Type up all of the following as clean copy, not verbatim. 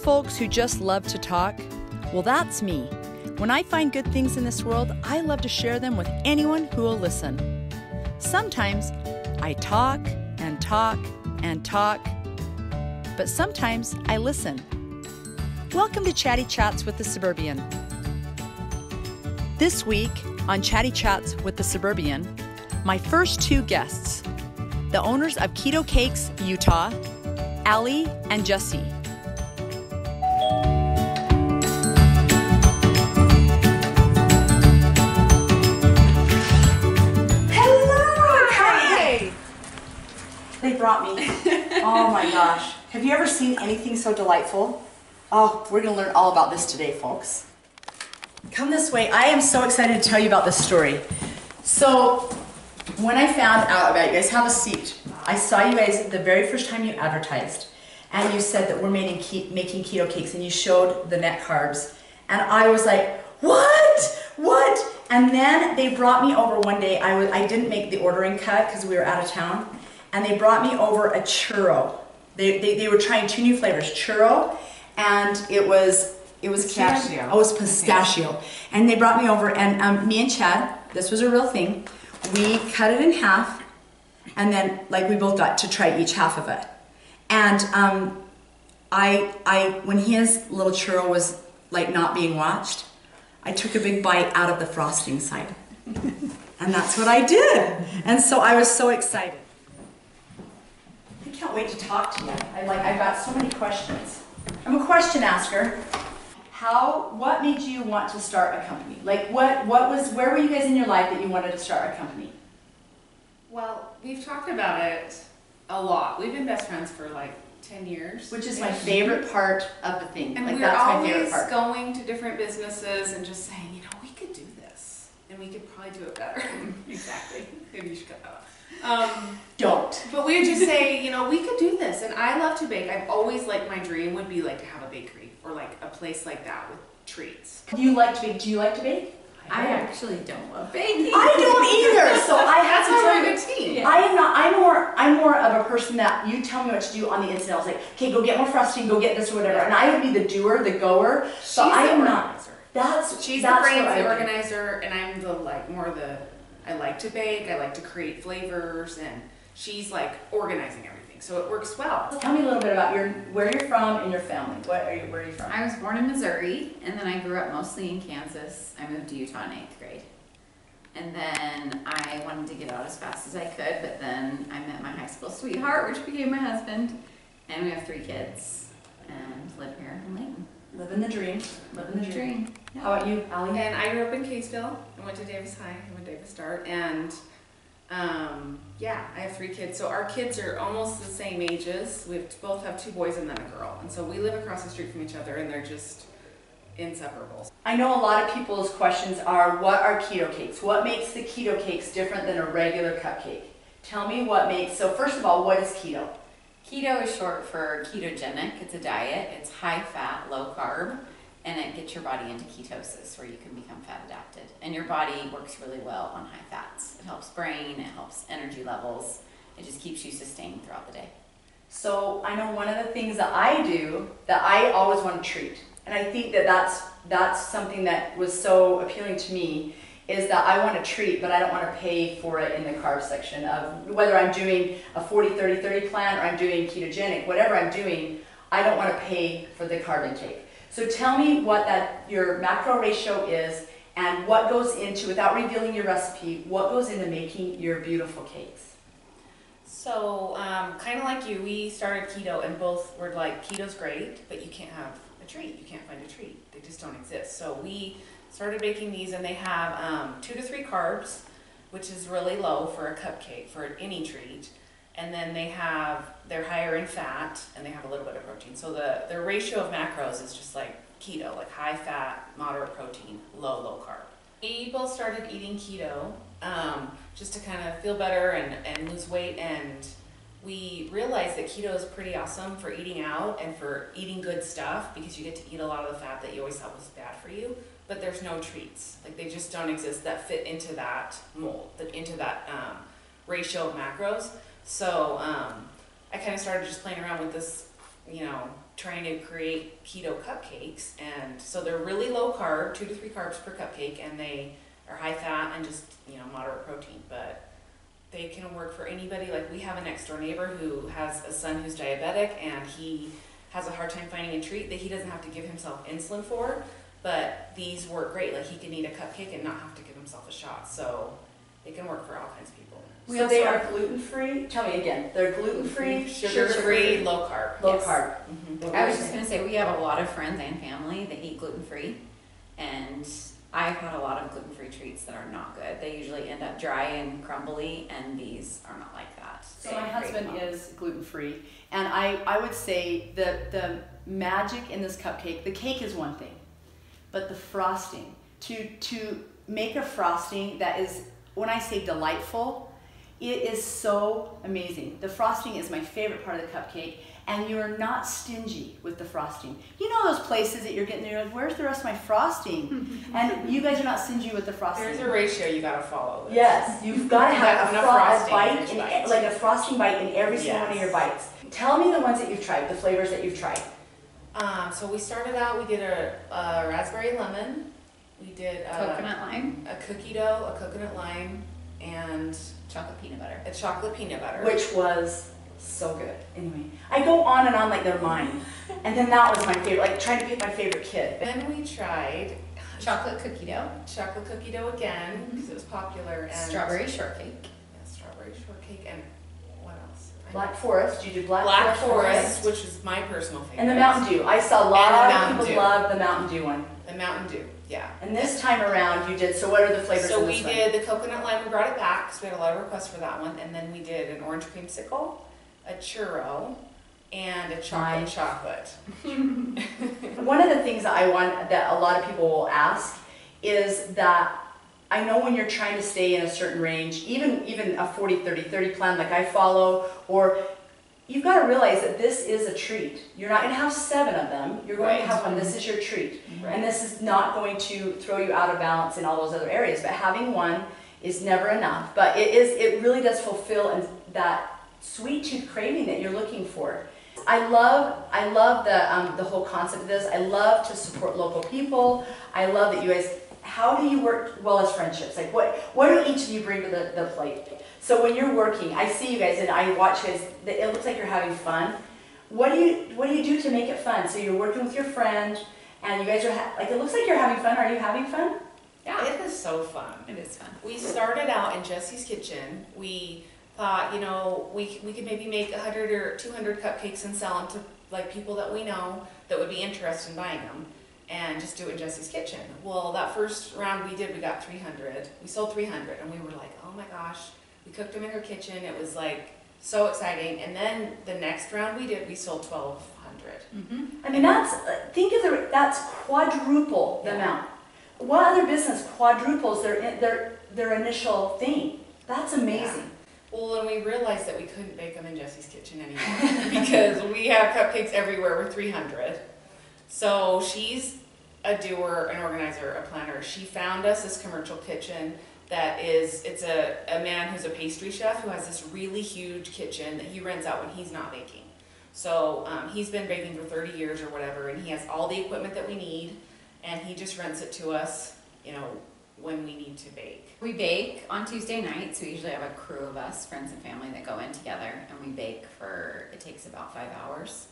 folks who just love to talk? Well, that's me. When I find good things in this world, I love to share them with anyone who will listen. Sometimes I talk and talk and talk, but sometimes I listen. Welcome to Chatty Chats with the Suburbian. This week on Chatty Chats with the Suburbian, my first two guests, the owners of Keto Cakes of Utah, Allie and Jesse. Hello! Hi! They brought me. Oh my gosh. Have you ever seen anything so delightful? Oh, we're going to learn all about this today, folks. Come this way. I am so excited to tell you about this story. So, when I found out about you guys, have a seat. I saw you guys the very first time you advertised, and you said that we're making keto cakes, and you showed the net carbs, and I was like, what? And then they brought me over one day. I didn't make the ordering cut because we were out of town, and they brought me over a churro. They were trying two new flavors, churro, and it was pistachio. Oh, it was pistachio. And they brought me over, and me and Chad, this was a real thing. We cut it in half, and then like we both got to try each half of it. And when his little churro was like not being watched, I took a big bite out of the frosting side, and that's what I did. And so I was so excited. I can't wait to talk to you. I've got so many questions. I'm a question asker. What made you want to start a company? Like where were you guys in your life that you wanted to start a company? Well, we've talked about it a lot. We've been best friends for like 10 years. Which is my favorite part of the thing. And like, we're that's my favorite always part. going to different businesses and just saying, we could do this. And we could probably do it better. Exactly. Maybe you should cut that off. Don't. But we would just say, we could do this. And I love to bake. I've always liked, my dream would be like to have a bakery or like a place like that with treats. Do you like to bake? Do you like to bake? I actually don't love baking. I don't either. So I have That's to why tell we're a you, good team. Yeah. I am not. I'm more of a person that you tell me what to do on the inside. I was like, okay, go get more frosting, go get this or whatever, and I would be the doer, the goer. So I am not. She's the brains, the organizer, and I'm I like to bake, I like to create flavors, and she's like organizing everything. So it works well. Tell me a little bit about where you're from and your family. Where are you from? I was born in Missouri, and then I grew up mostly in Kansas. I moved to Utah in 8th grade. And then I wanted to get out as fast as I could, but then I met my high school sweetheart, which became my husband. And we have 3 kids and live here in Layton. Living the dream. Living the dream. Yeah. How about you, Allie? And I grew up in Kaysville. I went to Davis High. I went to Davis Start. And I have 3 kids. So our kids are almost the same ages. We both have 2 boys and then a girl. And so we live across the street from each other, and they're just inseparable. I know a lot of people's questions are, what are keto cakes? What makes the keto cakes different than a regular cupcake? Tell me what makes, so first of all, what is keto? Keto is short for ketogenic. It's a diet. It's high fat, low carb, and it gets your body into ketosis where you can become fat adapted. And your body works really well on high fats. It helps brain, it helps energy levels. It just keeps you sustained throughout the day. So I know one of the things that I do that I always want to treat, and I think that that's something that was so appealing to me, is that I want to treat, but I don't want to pay for it in the carb section of whether I'm doing a 40-30-30 plan or I'm doing ketogenic, whatever I'm doing, I don't want to pay for the carb intake. So tell me what your macro ratio is and what goes into, without revealing your recipe, what goes into making your beautiful cakes. So kind of like you, we started keto and both were like, keto's great, but you can't have a treat. You can't find a treat. They just don't exist. So we started baking these, and they have 2 to 3 carbs, which is really low for a cupcake, for any treat. And then they're higher in fat, and they have a little bit of protein. So the ratio of macros is just like keto, like high fat, moderate protein, low carb. We both started eating keto just to kind of feel better and lose weight, and we realized that keto is pretty awesome for eating out and for eating good stuff, because you get to eat a lot of the fat that you always thought was bad for you, but there's no treats. Like, they just don't exist that fit into that mold, into that ratio of macros. So I kind of started just playing around with this, trying to create keto cupcakes, and so they're really low carb, 2 to 3 carbs per cupcake, and they are high fat and just, you know, moderate protein, but they can work for anybody. Like, we have a next door neighbor who has a son who's diabetic, and he has a hard time finding a treat that he doesn't have to give himself insulin for, but these work great. Like, he can eat a cupcake and not have to give himself a shot, so they can work for all kinds of people. So they are gluten-free? Tell me again. They're gluten-free, sugar-free, low carb. Low yes. carb. Mm-hmm. I was just gonna say, we have a lot of friends and family that eat gluten-free, and I've had a lot of gluten-free treats that are not good. They usually end up dry and crumbly, and these are not like that. So my husband is gluten-free, and I would say the magic in this cupcake, the cake is one thing, but the frosting, to make a frosting that is, when I say delightful, it is so amazing. The frosting is my favorite part of the cupcake, and you are not stingy with the frosting. You know those places that you're getting there, like, where's the rest of my frosting? And you guys are not stingy with the frosting. There's a ratio you gotta follow. Yes, you've got to have a frosting bite, like a frosting bite in every single one of your bites. Tell me the ones that you've tried, the flavors that you've tried. So we started out, we did a raspberry lemon, we did Coconut lime, a cookie dough, a coconut lime, and chocolate peanut butter. a chocolate peanut butter. Which was so good. Anyway, I go on and on like they're mine. And then that was my favorite, like trying to pick my favorite kid. Then we tried Chocolate cookie dough. chocolate cookie dough again, because it was popular, and Strawberry shortcake. yeah, strawberry shortcake, and what else? Black Forest, you did Black Forest, which is my personal favorite. And the Mountain Dew. I saw a lot And the of Mountain people Dew. love the Mountain Dew one. The Mountain Dew, yeah. And this time around you did, so what are the flavors So in we this one? did the coconut lime, we brought it back, because we had a lot of requests for that one, and then we did an orange creamsicle, a churro, and a chocolate chocolate. One of the things that I want, that a lot of people will ask, is that I know when you're trying to stay in a certain range, even a 40-30-30 plan like I follow, or you've got to realize that this is a treat. You're not going to have 7 of them. You're going to have one. This is your treat. Right. And this is not going to throw you out of balance in all those other areas. But having one is never enough. But it really does fulfill that sweet tooth craving that you're looking for. I love the whole concept of this. I love to support local people. I love that you guys, how do you work well as friendships? Like what do each of you bring to the plate? So when you're working, I see you guys and I watch you guys, it looks like you're having fun. What do you do to make it fun? So you're working with your friend and you guys are, like, it looks like you're having fun. Are you having fun? Yeah, it is so fun. It is fun. We started out in Jesse's kitchen. We thought, you know, we could maybe make 100 or 200 cupcakes and sell them to, like, people that we know that would be interested in buying them, and just do it in Jesse's kitchen. Well, that first round we got 300. We sold 300, and we were like, oh my gosh. We cooked them in her kitchen. It was like so exciting. And then the next round we sold 1,200. Mm-hmm. I mean, that's quadruple the amount. What other business quadruples their initial thing? That's amazing. Yeah. Well, and we realized that we couldn't bake them in Jesse's kitchen anymore because we have cupcakes everywhere. We're 300. So she's a doer, an organizer, a planner. She found us this commercial kitchen it's a man who's a pastry chef who has this really huge kitchen that he rents out when he's not baking. So he's been baking for 30 years or whatever, and he has all the equipment that we need, and he just rents it to us, you know, when we need to bake. We bake on Tuesday nights. We usually have a crew of us, friends and family, that go in together, and we bake it takes about 5 hours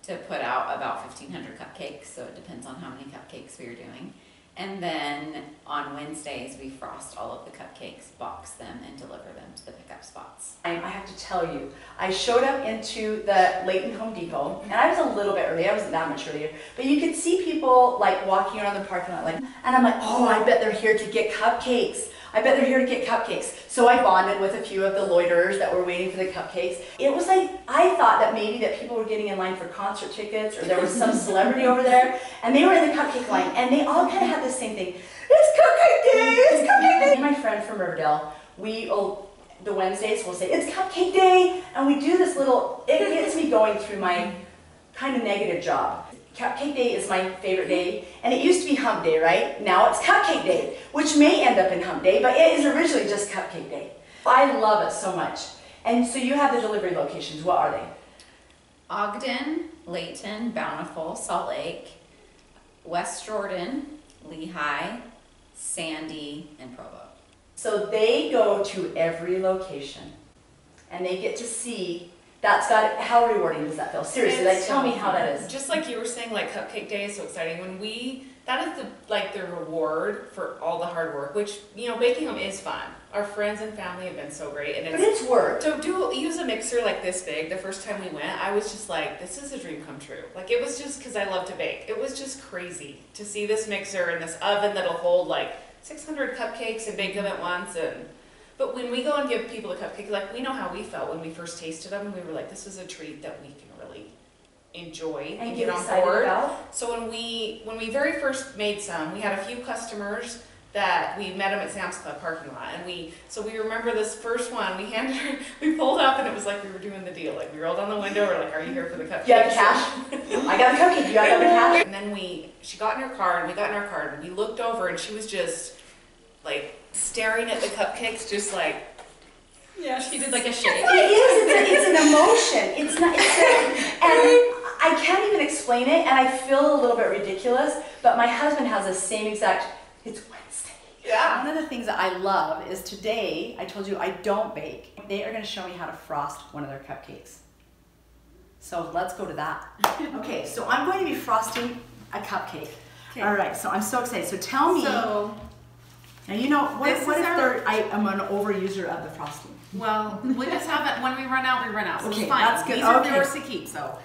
to put out about 1,500 cupcakes, so it depends on how many cupcakes we are doing. And then on Wednesdays, we frost all of the cupcakes, box them, and deliver them to the pickup spots. I have to tell you, I showed up into the Layton Home Depot, and I was a little bit early. I wasn't that much earlier, but you could see people like walking around the parking lot, like, and I'm like, oh, I bet they're here to get cupcakes. I bet they're here to get cupcakes. So I bonded with a few of the loiterers that were waiting for the cupcakes. It was like, I thought that maybe that people were getting in line for concert tickets, or there was some celebrity over there, and they were in the cupcake line, and they all kind of had the same thing. It's cupcake day, it's cupcake day. My friend from Riverdale, the Wednesdays we'll say, it's cupcake day, and we do this little, it gets me going through my kind of negative job. Cupcake day is my favorite day, and it used to be hump day, right? Now it's cupcake day, which may end up in hump day, but it is originally just cupcake day. I love it so much. And so you have the delivery locations. What are they? Ogden, Layton, Bountiful, Salt Lake, West Jordan, Lehigh, Sandy, and Provo. So they go to every location and they get to see. That's got, how rewarding does that feel? Seriously, like tell me how that is. Just like you were saying, like Cupcake Day is so exciting. That is the reward for all the hard work, which, you know, baking them is fun. Our friends and family have been so great. And But it's work. To use a mixer like this big, the first time we went, I was just like, this is a dream come true. Like, it was just because I love to bake. It was just crazy to see this mixer and this oven that'll hold like 600 cupcakes and bake them at once. But when we go and give people the cupcake, like, we know how we felt when we first tasted them, and we were like, this is a treat that we can really enjoy and get on board. So when we very first made some, we had a few customers that we met them at Sam's Club parking lot, and we remember this first one. We pulled up, and it was like we were doing the deal. Like, we rolled down the window, we're like, "Are you here for the cupcake?" You have the cash? I got the cupcake. You got the cash? And then she got in her car, and we got in our car, and we looked over, and she was just like staring at the cupcakes, just like. Yeah, she did like a shake. It is. It's an emotion. It's not. And I can't even explain it, and I feel a little bit ridiculous. But my husband has the same exact. It's Wednesday. Yeah. One of the things that I love is today. I told you I don't bake. They are going to show me how to frost one of their cupcakes. So let's go to that. Okay. So I'm going to be frosting a cupcake. Okay. All right. So I'm so excited. So tell me. Now you know what if I'm an overuser of the frosting? Well, we just have it. When we run out, we run out. So Okay, it's fine. that's good. These are Okay. yours to keep. So.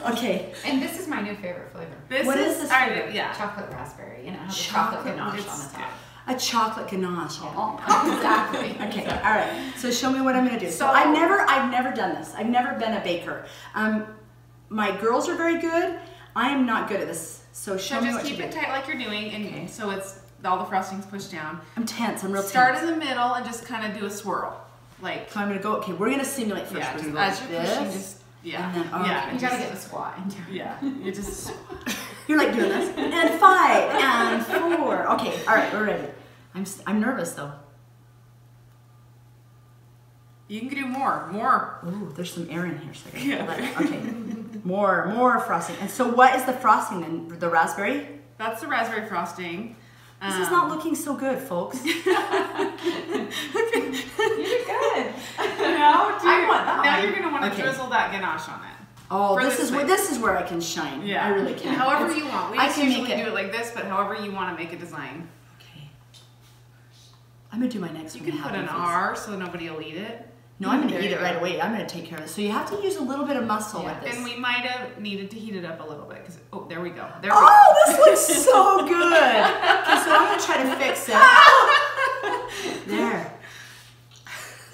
Okay. And this is my new favorite flavor. What is this flavor? Yeah. Chocolate raspberry, and it has a chocolate ganache on the top. A chocolate ganache. Oh, exactly. Okay. All right. So show me what I'm going to do. So I've never done this. I've never been a baker. My girls are very good. I am not good at this. So show me what just keep it tight like you're doing, and so it's all the frosting's pushed down. I'm tense. I'm real tense. Start in the middle and just kind of do a swirl. Like. So I'm going to go. Okay. We're going to simulate first. Yeah. We're Just gonna go as like you're this. pushing, just And then, yeah. You gotta get the squat into it. Yeah. You just. You're like doing this. And 5 and 4. Okay. All right. We're ready. I'm nervous though. You can do more. Ooh, there's some air in here, so I gotta pull that. Okay, more frosting. And so, what is the frosting then? The raspberry? That's the raspberry frosting. This is not looking so good, folks. You did good. Now you're gonna want to Okay. drizzle that ganache on it. Oh, For this this is where I can shine. Yeah, I really can. However It's- you want. We I just can usually make it. do it like this, but however you want to make a design. Okay. I'm gonna do my next You one. can put an R so nobody will eat it. No, I'm gonna There eat you it right go. away. I'm gonna take care of it. So you have to use a little bit of muscle with this. And we might have needed to heat it up a little bit because there we go. Oh, this looks so good. Okay, so I'm gonna try to fix it. There.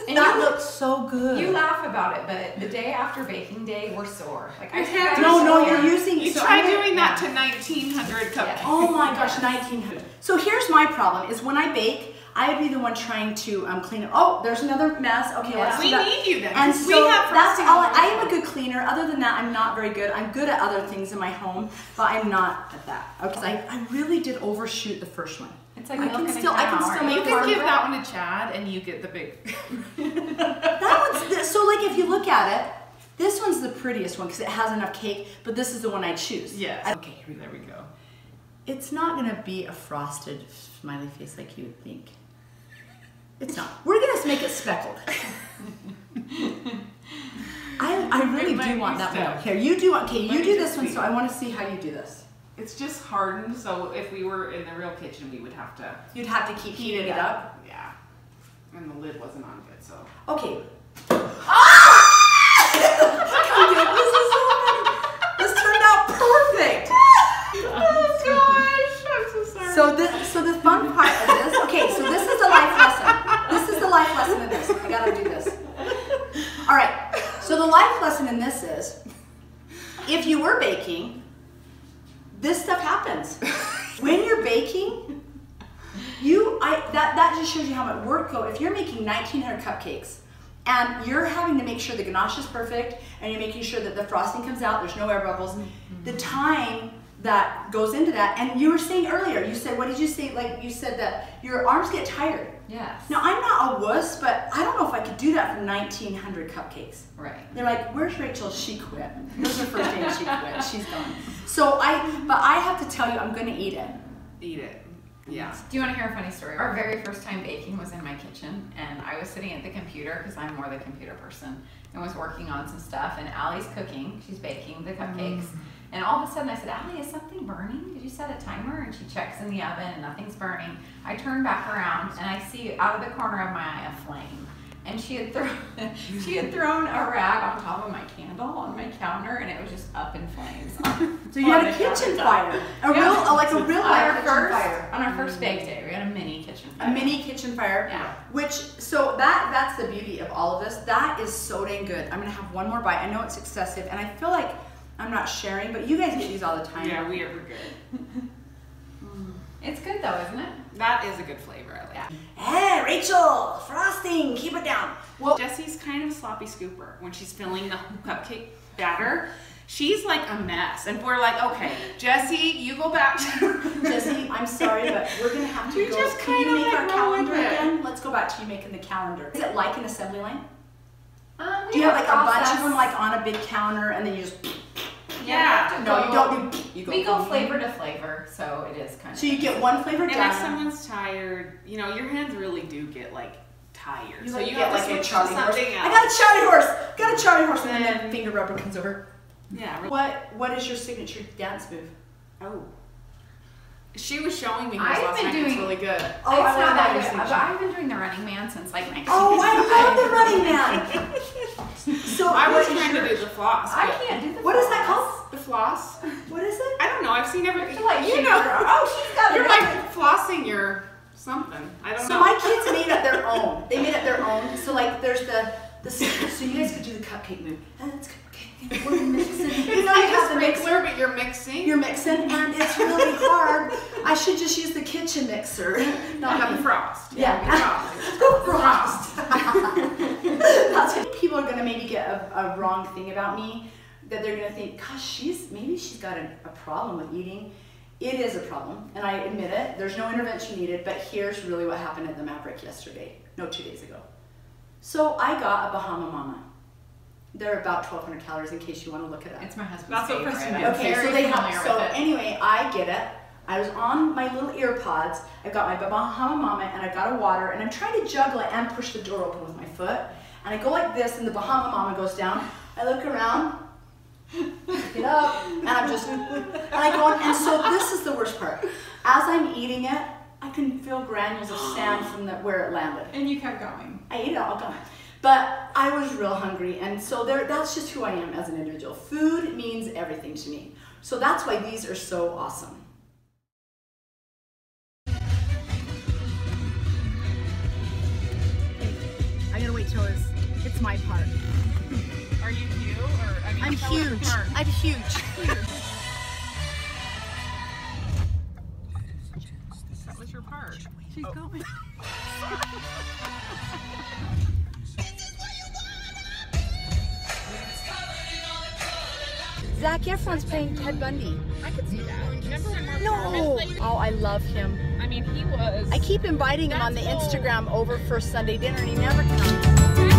And That you, looks so good. you laugh about it, but the day after baking day, we're sore. Like I No, you're using. You so try I'm gonna- doing that to 1900 cupcakes. Oh my gosh, 1900. So here's my problem: is when I bake, I would be the one trying to clean it. Oh, there's another mess. Okay, let's do We that. need you then. And 'cause so we have that's frosting all. all I am a good cleaner. Other than that, I'm not very good. I'm good at other things in my home, but I'm not at that. Because I really did overshoot the first one. It's like I milk can in a still- I can cow, still right? make You can Farm give bread? that one to Chad and you get the big. That one's so like if you look at it, this one's the prettiest one because it has enough cake. But this is the one I choose. Yes. Okay, here we go. There we go. It's not gonna be a frosted smiley face like you would think. It's not. We're gonna make it speckled. I really It might do be want that one. stuck. Here, you do. Okay, Let you me do just this one. see. So I want to see how you do this. It's just hardened, so if we were in the real kitchen, we would have to You'd have to keep heat heating it up. Yeah. And the lid wasn't on good, so. Okay. Ah! This turned out perfect. Oh gosh, I'm so sorry. So the fun part of this. Okay, so this is the life lesson. This is the life lesson in this. I gotta do this. All right. So the life lesson in this is, if you were baking, this stuff happens. When you're baking, that just shows you how much work goes. If you're making 1900 cupcakes and you're having to make sure the ganache is perfect and you're making sure that the frosting comes out, there's no air bubbles, the time that goes into that. And you were saying earlier, you said, what did you say? Like you said that your arms get tired. Yes. Now I'm not a wuss, but I don't know if I could do that for 1,900 cupcakes. Right. They're like, where's Rachel? She quit. This is her first day and she quit. She's gone. So but I have to tell you, I'm gonna eat it. Eat it. Yeah. Do you want to hear a funny story? Our very first time baking was in my kitchen, and I was sitting at the computer because I'm more the computer person, and was working on some stuff. And Allie's cooking; she's baking the cupcakes. And all of a sudden, I said, "Allie, is something burning? Did you set a timer?" And she checks in the oven, and nothing's burning. I turn back around, and I see out of the corner of my eye a flame. And she had thrown a rag on top of my candle on my counter, and it was just up in flames. So you had a kitchen fire, a real life kitchen fire. On our first bake day, we had a mini kitchen fire. A mini kitchen fire. Yeah. So that's the beauty of all of this. That is so dang good. I'm gonna have one more bite. I know it's excessive, and I feel like I'm not sharing, but you guys get these all the time. Yeah, we're good. It's good though, isn't it? That is a good flavor. I like it. Hey, Rachel, frosting, keep it down. Well, Jessie's kind of a sloppy scooper when she's filling the cupcake batter. She's like a mess, and we're like, okay, Jessie, you go back to. Jessie, I'm sorry, but we're gonna have to You go. just Can you kinda make like our roll with calendar it. again? Let's go back to you making the calendar. Is it like an assembly line? We Do you have like a bunch process. of them like on a big counter, and then you just? Yeah. No, you don't do. You go. We go flavor to flavor, so it is kind of. So you get one flavor And if done. someone's tired, you know, your hands really do get like tired. You so like you get have to like a switch to Charlie horse. something else. I got a Charlie horse. Got a Charlie horse, and then finger rubber comes over. Yeah. What is your signature dance move? Oh. She was showing me hers I've last been night. It's doing- really good. Oh, It's I not love that your good, but signature. I've been doing the Running Man since like 19. Oh, I love the Running Man. So I was what is trying to your- do the floss. I but- can't do the What is that floss. called? The floss? What is it? I don't know. I've seen everything. Like You shake know. your arm. Oh, she's got You're it. like flossing your something. I don't So know. my kids made up their own. They made up their own. So like there's the so you guys could do the cupcake move. Let's go. Okay. We're mixing. You know you have the mixer. sprinkler, but you're mixing. You're mixing, and it's really hard. I should just use the kitchen mixer. not have the frost. Yeah. The frost. The frost. That's what people are gonna maybe get a wrong thing about me. That they're gonna think, gosh, maybe she's got a problem with eating. It is a problem, and I admit it. There's no intervention needed, but here's really what happened at the Maverick yesterday. No, 2 days ago. So I got a Bahama Mama. They're about 1,200 calories in case you want to look it up. It's my husband's That's what favorite. Kristen I'm did. Okay, very so they familiar have, with so it. anyway, I get it. I was on my little ear pods. I've got my Bahama Mama and I've got a water and I'm trying to juggle it and push the door open with my foot. And I go like this and the Bahama Mama goes down. I look around, pick it up, and I'm just, and I go on, and so this is the worst part. As I'm eating it, I can feel granules of sand from where it landed. And you kept going. I ate it all gone. But I was real hungry, and so that's just who I am as an individual. Food means everything to me. So that's why these are so awesome. I gotta wait till it's my part. Are you cute? Or I mean, I'm tell us your huge. part. I'm huge. That was your part. She's going. Zac Efron's playing Ted Bundy. I could see that. Remember when Mark No! Oh, I love him. I mean, he was. I keep inviting him on the Instagram over for Sunday dinner and he never comes.